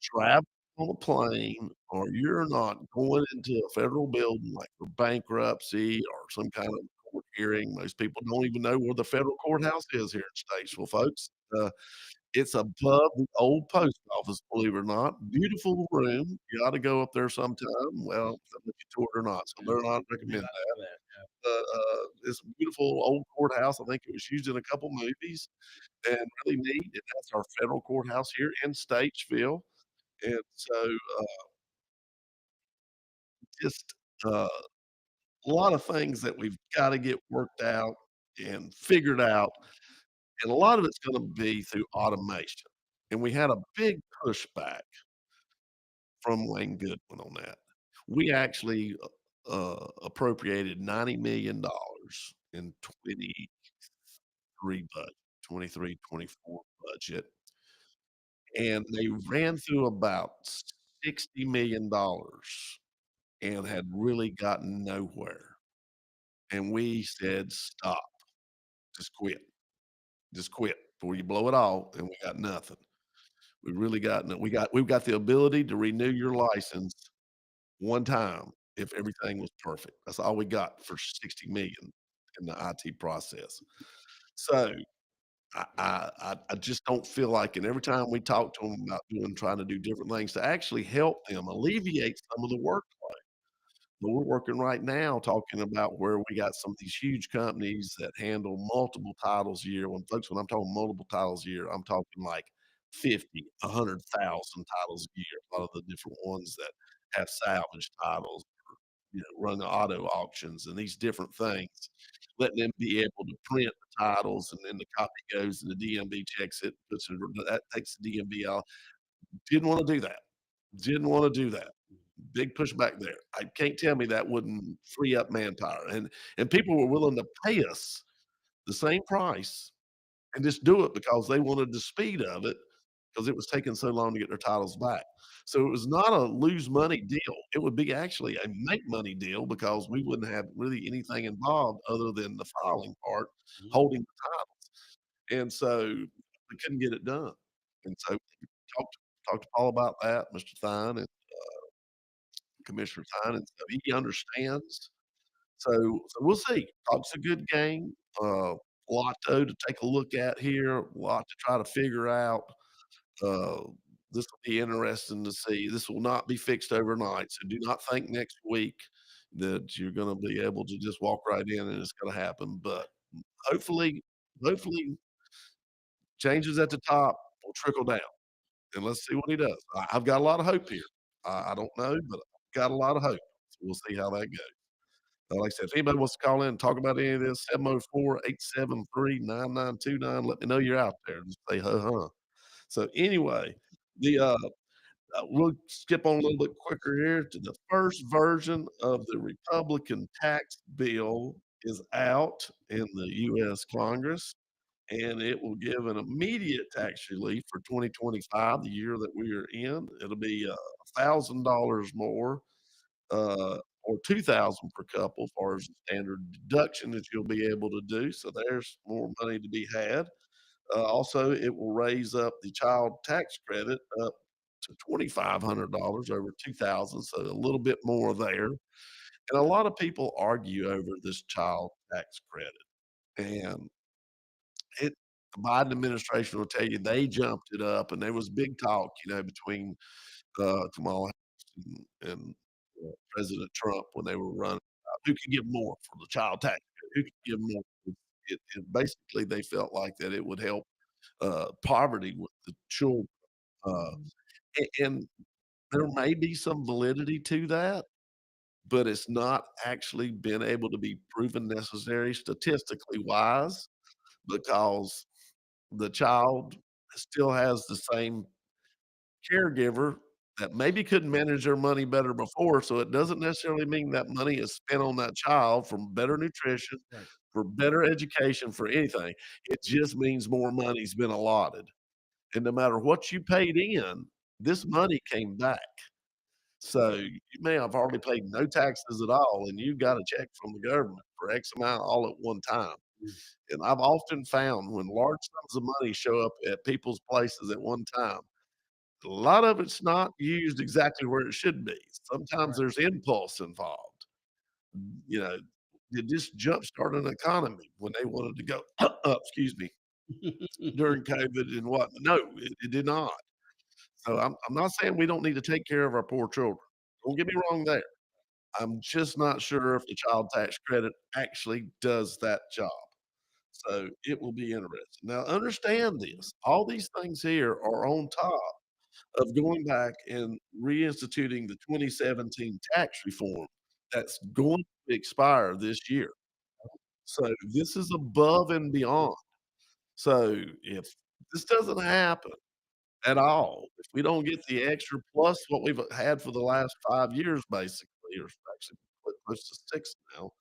traveling on a plane, or you're not going into a federal building like for bankruptcy or some kind of court hearing, most people don't even know where the federal courthouse is here in Statesville, folks. It's above the old post office, believe it or not. Beautiful room. You ought to go up there sometime. Well, I don't know if you tour it or not, so they're not recommend that. But, it's a beautiful old courthouse. I think it was used in a couple movies and really neat. And that's our federal courthouse here in Statesville. And so, just, a lot of things that we've gotta get worked out and figured out, and a lot of it's gonna be through automation. And we had a big pushback from Wayne Goodwin on that. We actually, appropriated $90 million in 23 budget, 23, 24 budget, and they ran through about $60 million and had really gotten nowhere. And we said, "Stop. Just quit. Just quit before you blow it all, and we got nothing." We really got no we've got the ability to renew your license one time if everything was perfect. That's all we got for 60 million in the IT process. So, I just don't feel like, and every time we talk to them about trying to do different things to actually help them alleviate some of the workload. But we're working right now talking about where we got some of these huge companies that handle multiple titles a year. When I'm talking multiple titles a year, I'm talking like 50, 100,000 titles a year. A lot of the different ones that have salvage titles, run the auto auctions and these different things, letting them be able to print the titles, and then the copy goes and the DMV checks it, that takes the DMV out. Didn't wanna do that. Didn't wanna do that. Big pushback there. I can't tell me that wouldn't free up manpower, and people were willing to pay us the same price and just do it because they wanted the speed of it, because it was taking so long to get their titles back. So it was not a lose money deal. It would be actually a make money deal because we wouldn't have really anything involved other than the filing part, holding the titles. And so we couldn't get it done. And so talked talked to Paul about that, Mr. Thine and Commissioner Thine, and so he understands. So we'll see. Talk's a good game. Lot though to take a look at here, a lot to try to figure out. Uh, this will be interesting to see. This will not be fixed overnight, so do not think next week that you're gonna be able to just walk right in and it's gonna happen, but hopefully hopefully changes at the top will trickle down, and let's see what he does. I've got a lot of hope here. I don't know, but I've got a lot of hope. So we'll see how that goes. Like I said, if anybody wants to call in and talk about any of this, 704-873-9929, let me know you're out there. Just say, "Huh." So anyway, the, we'll skip on a little bit quicker here to the first version of the Republican tax bill is out in the US Congress, and it will give an immediate tax relief for 2025, the year that we are in. It'll be $1,000 more, or 2,000 per couple as far as the standard deduction that you'll be able to do. So there's more money to be had. Also, it will raise up the child tax credit up to $2,500 over 2,000, so a little bit more there. And a lot of people argue over this child tax credit, and it the Biden administration will tell you they jumped it up, and there was big talk, between Kamala Harris and President Trump when they were running who could give more for the child tax credit, who could give more. Basically, they felt like that it would help poverty with the children. Uh, and there may be some validity to that, but it's not actually been able to be proven necessary statistically wise because the child still has the same caregiver that maybe couldn't manage their money better before. So it doesn't necessarily mean that money is spent on that child for better nutrition,
Right.
for better education, for anything. It just means more money's been allotted. And no matter what you paid in, this money came back. So you may have already paid no taxes at all, and you got a check from the government for X amount all at one time. And I've often found when large sums of money show up at people's places at one time, a lot of it's not used exactly where it should be. Sometimes there's impulse involved. You know, it just jumpstart an economy when they wanted to go, excuse me, during COVID and what? No, it did not. So I'm not saying we don't need to take care of our poor children. Don't get me wrong there. I'm just not sure if the child tax credit actually does that job. So it will be interesting. Now understand this, all these things here are on top of going back and reinstituting the 2017 tax reform that's going to expire this year. So this is above and beyond. So if this doesn't happen at all, if we don't get the extra plus what we've had for the last 5 years basically, or actually close to 6 now,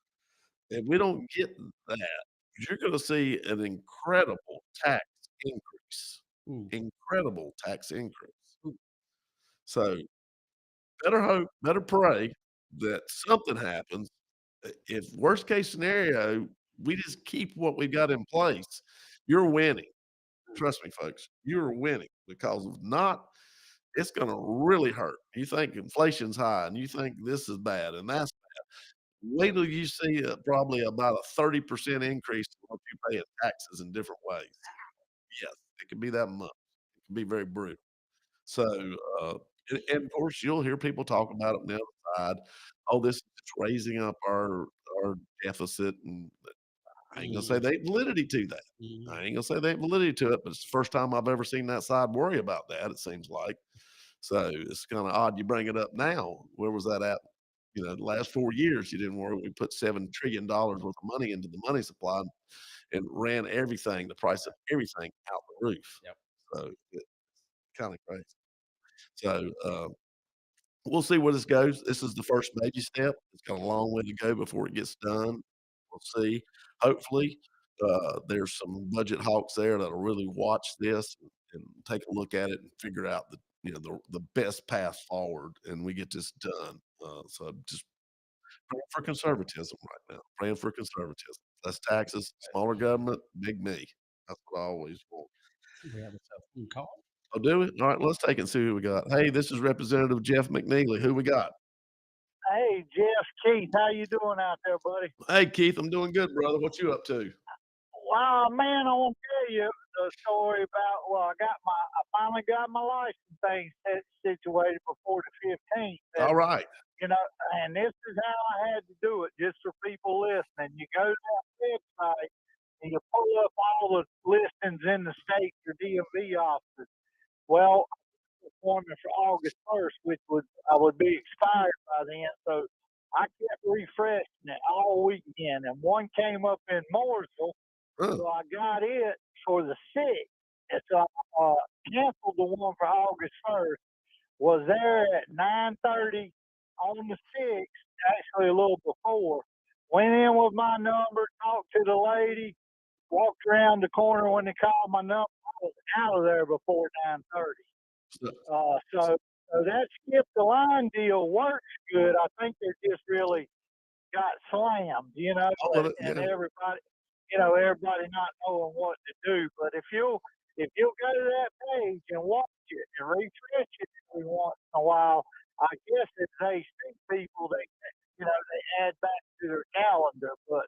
if we don't get that, you're gonna see an incredible tax increase. Incredible tax increase. So, better hope, better pray that something happens. If worst case scenario, we just keep what we got in place, you're winning. Trust me, folks, you're winning because if not, it's gonna really hurt. You think inflation's high and you think this is bad and that's wait till you see probably about a 30% increase in what you pay in taxes in different ways. Yes, it can be that much. It can be very brutal. So, and of course, you'll hear people talk about it on the other side. Oh, this is raising up our deficit, and I ain't gonna say they have validity to that. I ain't gonna say they have validity to it, but it's the first time I've ever seen that side worry about that. It seems like. So it's kind of odd you bring it up now. Where was that at? The last 4 years, you didn't worry. We put $7 trillion worth of money into the money supply and ran everything, the price of everything out the roof.
Yep.
So it's kind of crazy. So we'll see where this goes. This is the first baby step. It's got a long way to go before it gets done. We'll see. Hopefully, there's some budget hawks there that'll really watch this and take a look at it and figure out the best path forward, and we get this done. So just praying for conservatism right now. Praying for conservatism. Less taxes, smaller government, big me. That's what I always want.
We have a phone call.
Oh, do we? All right, let's take it and see who we got. Hey, this is Representative Jeff McNeely. Who we got?
Hey, Jeff, Keith, how you doing out there, buddy?
Hey, Keith, I'm doing good, brother. What you up to?
Wow, man, I want to tell you the story about. Well, I finally got my license thing situated before the 15th.
All right.
And this is how I had to do it, just for people listening. You go to that website and you pull up all the listings in the state for DMV offices. Well, appointment for August 1st, which I would be expired by then. So I kept refreshing it all weekend, and one came up in Mooresville, so I got it for the 6th. And so I canceled the one for August 1st. Was there at 9:30 on the 6th, actually a little before. Went in with my number, talked to the lady, walked around the corner when they called my number. I was out of there before 9:30. So that skip the line deal works good. I think they just really got slammed, and everybody not knowing what to do. But if you'll go to that page and watch it and refresh it every once in a while, I guess if they see people, they add back to their calendar. But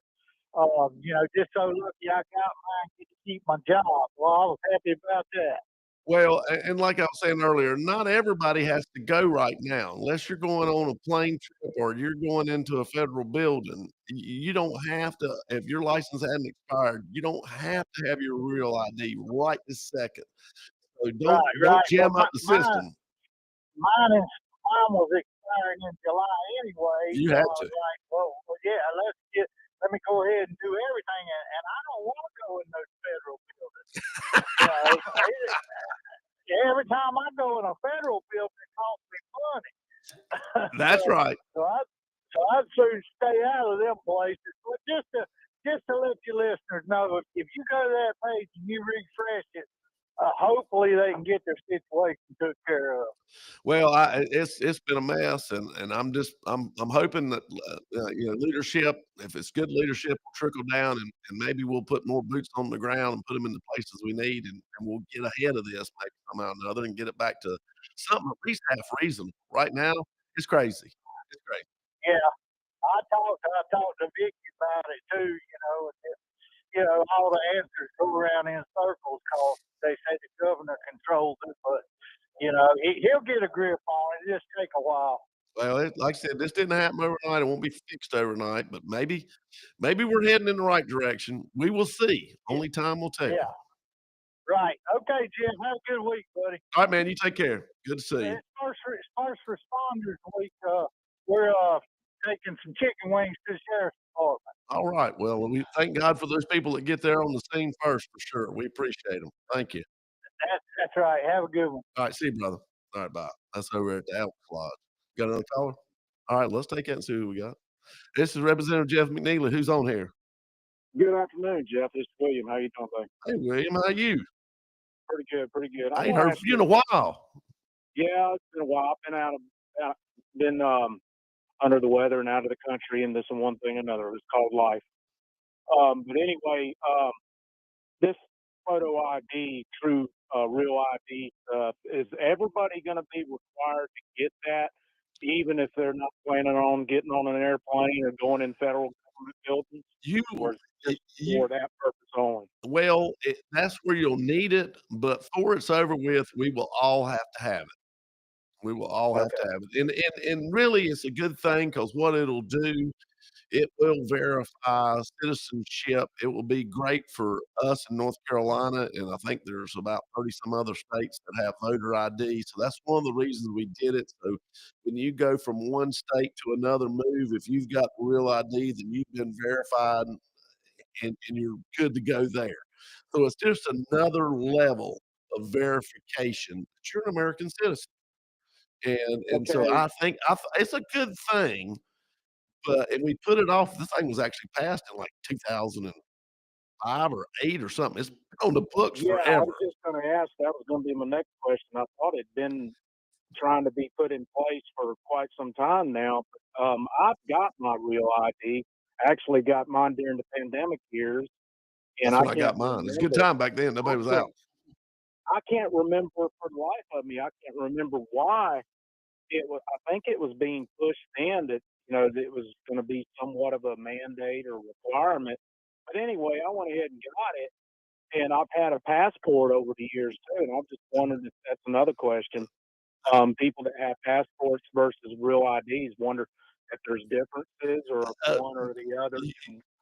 just so lucky I got mine to keep my job. Well, I was happy about that.
Well, and like I was saying earlier, not everybody has to go right now. Unless you're going on a plane trip or you're going into a federal building, you don't have to, if your license hadn't expired, you don't have to have your real ID right this second. So don't jam up the system.
Mine was expiring in July anyway.
You
so
had
I was
to.
like, well, yeah, let me go ahead and do everything. And I don't want to go in those federal buildings. Every time I go in a federal building, it costs me money.
That's right.
So I'd soon stay out of them places. But just to let your listeners know, if you go to that page and you refresh it, hopefully they can get their situation took care of.
Well, it's been a mess, and I'm hoping that leadership, if it's good leadership, will trickle down, and maybe we'll put more boots on the ground and put them in the places we need, and we'll get ahead of this maybe somehow or another and get it back to something at least half reasonable. Right now, it's crazy. It's crazy.
Yeah, I talked to Vicky about it too. all the answers go around in circles because they say the governor controls it, but he'll get a grip on it. It just take a while.
Well, like I said, this didn't happen overnight. It won't be fixed overnight, but maybe we're heading in the right direction. We will see. Only time will tell.
Yeah. Right. Okay, Jim. Have a good week, buddy.
All right, man. You take care. Good to see you.
It's first responders week. We're taking some chicken wings to the sheriff's department.
All right. Well, we thank God for those people that get there on the scene first for sure. We appreciate them. Thank you.
That's right. Have a good one.
All right. See you, brother. All right. Bye. That's over at the Elks Lodge. Got another caller? All right. Let's take that and see who we got. This is Representative Jeff McNeely. Who's on here?
Good afternoon, Jeff. This is William. How you doing, buddy?
Hey, William. How you?
Pretty good, pretty good.
I ain't heard from you in a while.
Yeah, it's been a while. I've been under the weather and out of the country and this and one thing and another. It's called life. But anyway, this photo ID, true real ID stuff, is everybody going to be required to get that, even if they're not planning on getting on an airplane or going in federal government buildings? Or is it just for that purpose only?
Well, that's where you'll need it, but before it's over with, we will all have to have it. We will all have to have it. And really, it's a good thing because what it'll do, it will verify citizenship. It will be great for us in North Carolina, and I think there's about 30 some other states that have voter ID. So that's one of the reasons we did it. So when you go from one state to another move, if you've got real ID, then you've been verified and you're good to go there. So it's just another level of verification that you're an American citizen. And so I think it's a good thing, and we put it off. This thing was actually passed in like 2005 or 8 or something. It's been on the books
Yeah, I
forever.
was just going to ask. That was going to be my next question. I thought it'd been trying to be put in place for quite some time now. But, I've got my real ID. I actually got mine during the pandemic years. And
That's when I got mine. It's a good time back then. Nobody was out.
I can't remember for the life of me. I can't remember why it was. I think it was being pushed in that that it was going to be somewhat of a mandate or requirement. But anyway, I went ahead and got it, and I've had a passport over the years too. And I'm just wondering if that's another question. People that have passports versus real IDs wonder if there's differences or if one or the other.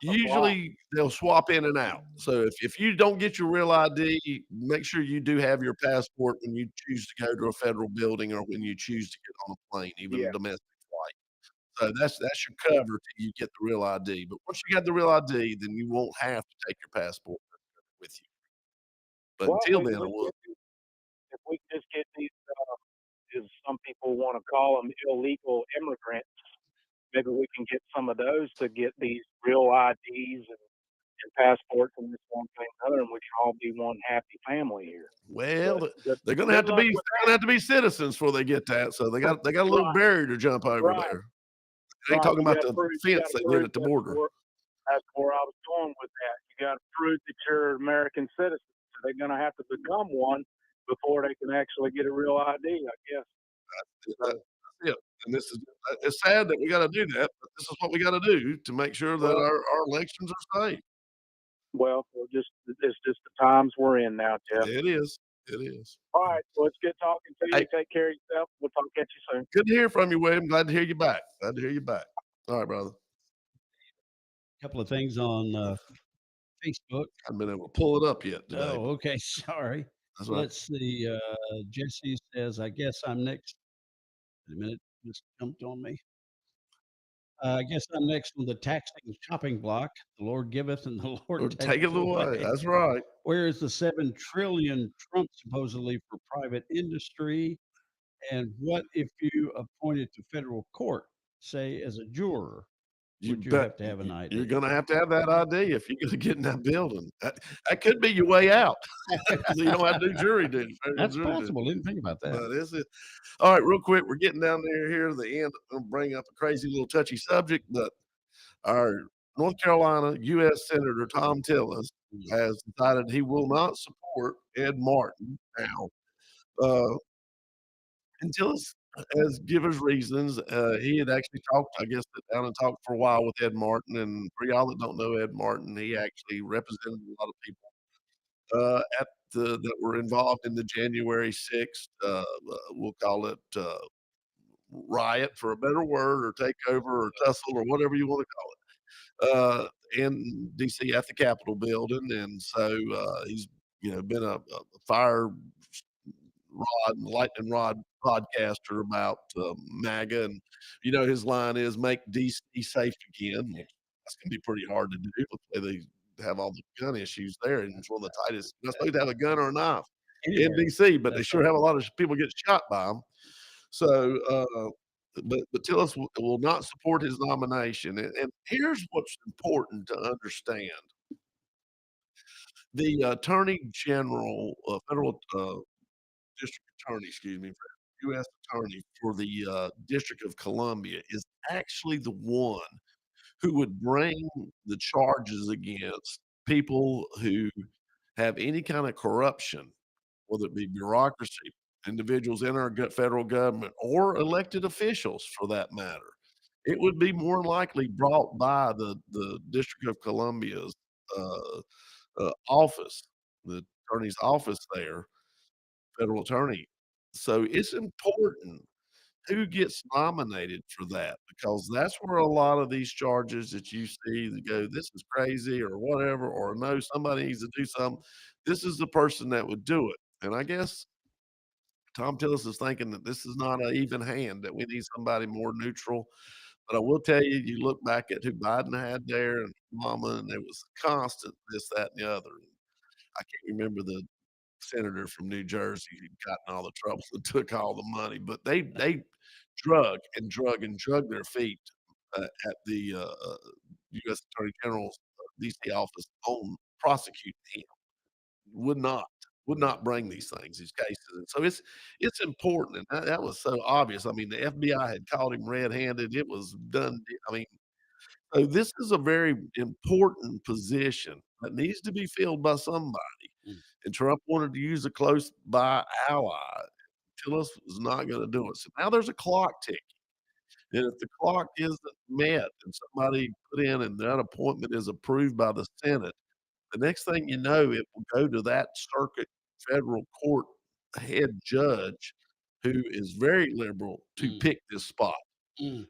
Usually they'll swap in and out. So if you don't get your real ID, make sure you do have your passport when you choose to go to a federal building or when you choose to get on a plane, even a domestic flight. So that's your cover till you get the real ID. But once you got the real ID, then you won't have to take your passport with you. But until then, it will.
If we just get these, as some people want to call them, illegal immigrants, maybe we can get some of those to get these real IDs and passports and this one thing and another, and we can all be one happy family here.
Well, they're going to have to be citizens before they get that. So they got a little barrier to jump over there. They ain't talking about the fence they did at the border.
That's where I was going with that. You got to prove that you're an American citizen. So they're going to have to become one before they can actually get a real ID, I guess.
That's it. And it's sad that we got to do that, but this is what we got to do to make sure that our elections are safe.
Well, it's just the times we're in now, Jeff.
It is. It is.
All right. Well, it's good talking to you. Take care of yourself. We'll talk at you soon.
Good to hear from you, William. Glad to hear you back. All right, brother.
A couple of things on Facebook.
I haven't been able to pull it up yet today.
Oh, okay. Sorry.
That's right.
Let's see. Jesse says, I guess I'm next. Wait a minute. Just jumped on me. I guess I'm next on the taxing chopping block. The Lord giveth and the Lord
taketh away. That's right.
Where is the $7 trillion Trump supposedly for private industry? And what if you appointed to federal court, say as a juror? Would you have to have an ID?
You're going to have that ID if you're going to get in that building. That could be your way out. So you don't have to do jury duty.
That's possible. Didn't think about that.
That is it. All right, real quick, we're getting down here to the end. I'm going to bring up a crazy little touchy subject, but our North Carolina U.S. Senator Tom Tillis has decided he will not support Ed Martin now until it's as give his reasons. He had actually talked, I guess, sit down and talked for a while with Ed Martin. And for y'all that don't know Ed Martin, he actually represented a lot of people at that were involved in the January 6th, we'll call it riot for a better word, or takeover, or tussle, or whatever you want to call it, in DC at the Capitol building. And so he's been a fire rod and lightning rod podcaster about MAGA, and his line is "Make DC safe again." Well, that's gonna be pretty hard to do. The way they have all the gun issues there, and it's one of the tightest. You're not supposed to have a gun or a knife in DC, but they sure have a lot of people get shot by them. So, but Tillis will not support his nomination, and here's what's important to understand: the Attorney General, federal district attorney, excuse me, U.S. attorney for the District of Columbia is actually the one who would bring the charges against people who have any kind of corruption, whether it be bureaucracy, individuals in our federal government, or elected officials for that matter. It would be more likely brought by the District of Columbia's office, the attorney's office there, federal attorney. So it's important who gets nominated for that, because that's where a lot of these charges that you see that go, "This is crazy," or whatever, or "No, somebody needs to do something." This is the person that would do it. And I guess Tom Tillis is thinking that this is not an even hand, that we need somebody more neutral. But I will tell you, you look back at who Biden had there and Obama, and there was constant this, that, and the other. I can't remember the senator from New Jersey who'd gotten all the trouble and took all the money, but they drug and drug and drug their feet at the U.S. Attorney General's D.C. office on prosecuting him. Would not would not bring these cases. And so it's important, and that was so obvious. I mean, the FBI had caught him red-handed. It was done. I mean, so this is a very important position that needs to be filled by somebody. And Trump wanted to use a close by ally. Tillis was not going to do it. So now there's a clock ticking. And if the clock isn't met and somebody put in and that appointment is approved by the Senate, the next thing you know, it will go to that circuit federal court head judge who is very liberal to pick this spot.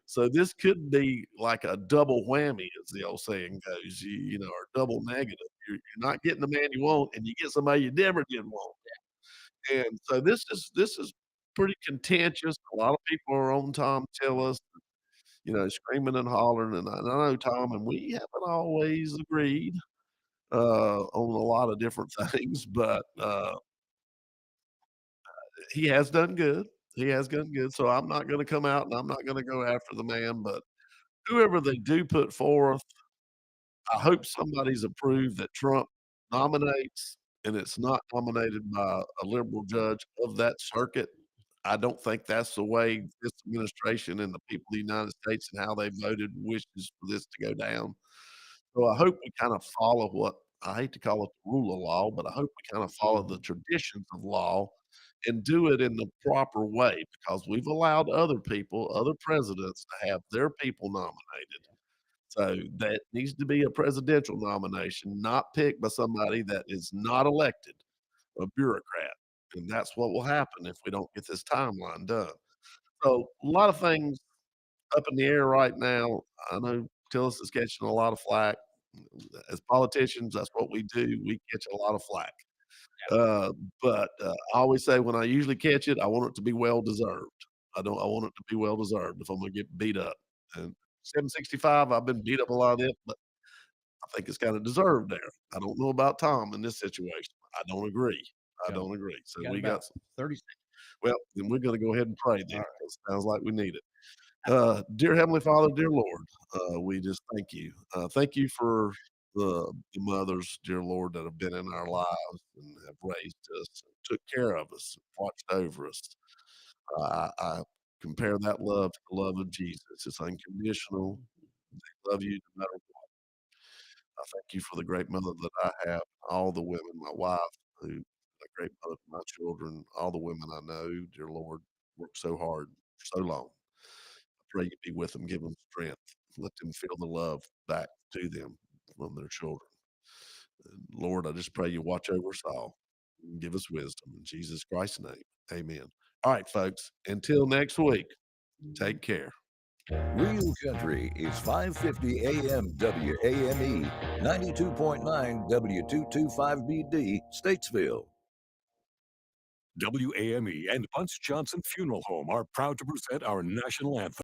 So this could be like a double whammy, as the old saying goes, or double negative. You're not getting the man you want, and you get somebody you never did want. And so this is pretty contentious. A lot of people are on Tom Tillis, screaming and hollering. And I know Tom, and we haven't always agreed on a lot of different things, but he has done good. He has done good. So I'm not going to come out and I'm not going to go after the man, but whoever they do put forth, I hope somebody's approved that Trump nominates, and it's not nominated by a liberal judge of that circuit. I don't think that's the way this administration and the people of the United States and how they voted wishes for this to go down. So I hope we kind of follow what I hate to call it the rule of law, but I hope we kind of follow the traditions of law and do it in the proper way, because we've allowed other people, other presidents, to have their people nominated. So that needs to be a presidential nomination, not picked by somebody that is not elected, a bureaucrat. And that's what will happen if we don't get this timeline done. So a lot of things up in the air right now. I know Tillis is catching a lot of flack. As politicians, that's what we do. We catch a lot of flack. But I always say when I usually catch it, I want it to be well deserved. I want it to be well deserved if I'm gonna get beat up. And 765, I've been beat up a lot of it, but I think it's kind of deserved there. I don't know about Tom in this situation. I don't agree. I don't agree. So we got some
30 seconds.
Well, then we're gonna go ahead and pray then. It sounds like we need it. Dear Heavenly Father, dear Lord, we just thank you. Thank you for the mothers, dear Lord, that have been in our lives and have raised us, took care of us, watched over us. I compare that love to the love of Jesus. It's unconditional. They love you no matter what. I thank you for the great mother that I have, all the women, my wife, who a great mother to my children, all the women I know, dear Lord, work so hard for so long. I pray you be with them, give them strength, let them feel the love back to them from their children. And Lord, I just pray you watch over us all. Give us wisdom in Jesus Christ's name. Amen. All right, folks. Until next week, take care.
Real Country is 550 AM WAME, 92.9 W225BD, Statesville.
WAME and Bunce Johnson Funeral Home are proud to present our national anthem.